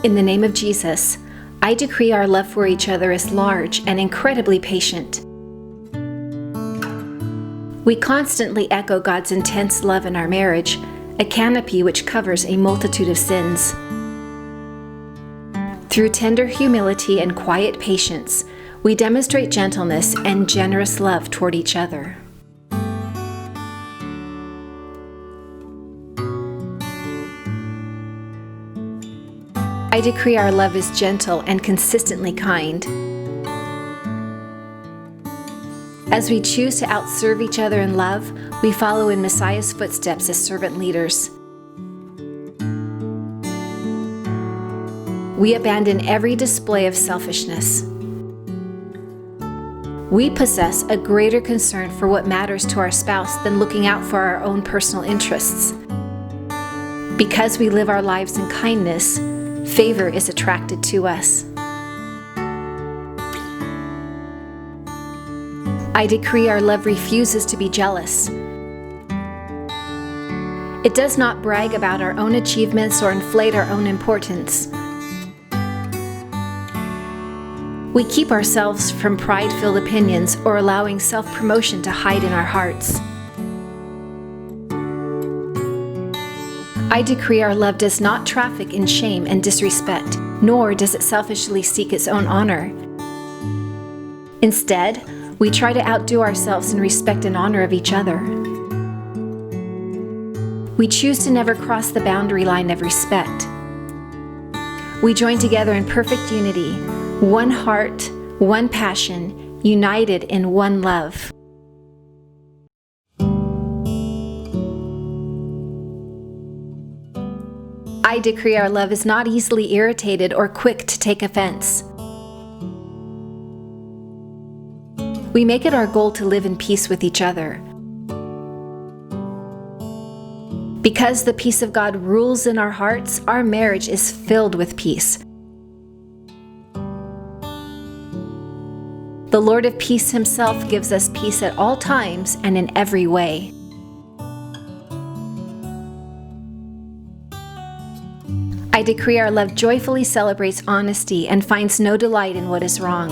In the name of Jesus, I decree our love for each other is large and incredibly patient. We constantly echo God's intense love in our marriage, a canopy which covers a multitude of sins. Through tender humility and quiet patience, we demonstrate gentleness and generous love toward each other. I decree our love is gentle and consistently kind. As we choose to outserve each other in love, we follow in Messiah's footsteps as servant leaders. We abandon every display of selfishness. We possess a greater concern for what matters to our spouse than looking out for our own personal interests. Because we live our lives in kindness, favor is attracted to us. I decree our love refuses to be jealous. It does not brag about our own achievements or inflate our own importance. We keep ourselves from pride-filled opinions or allowing self-promotion to hide in our hearts. I decree our love does not traffic in shame and disrespect, nor does it selfishly seek its own honor. Instead, we try to outdo ourselves in respect and honor of each other. We choose to never cross the boundary line of respect. We join together in perfect unity, one heart, one passion, united in one love. I decree our love is not easily irritated or quick to take offense. We make it our goal to live in peace with each other. Because the peace of God rules in our hearts, our marriage is filled with peace. The Lord of peace himself gives us peace at all times and in every way. I decree our love joyfully celebrates honesty and finds no delight in what is wrong.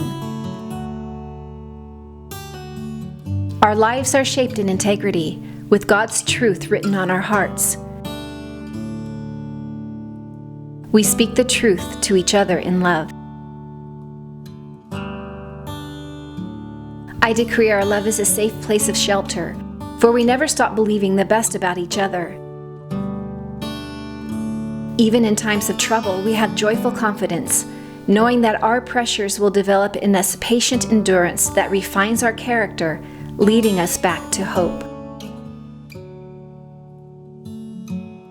Our lives are shaped in integrity, with God's truth written on our hearts. We speak the truth to each other in love. I decree our love is a safe place of shelter, for we never stop believing the best about each other. Even in times of trouble, we have joyful confidence, knowing that our pressures will develop in us patient endurance that refines our character, leading us back to hope.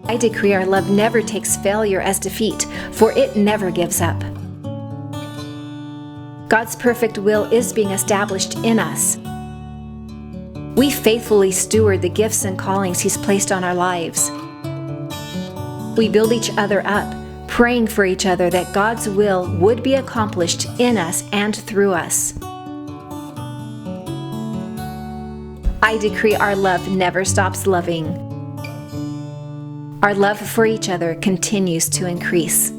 I decree our love never takes failure as defeat, for it never gives up. God's perfect will is being established in us. We faithfully steward the gifts and callings He's placed on our lives. We build each other up, praying for each other that God's will would be accomplished in us and through us. I decree our love never stops loving. Our love for each other continues to increase.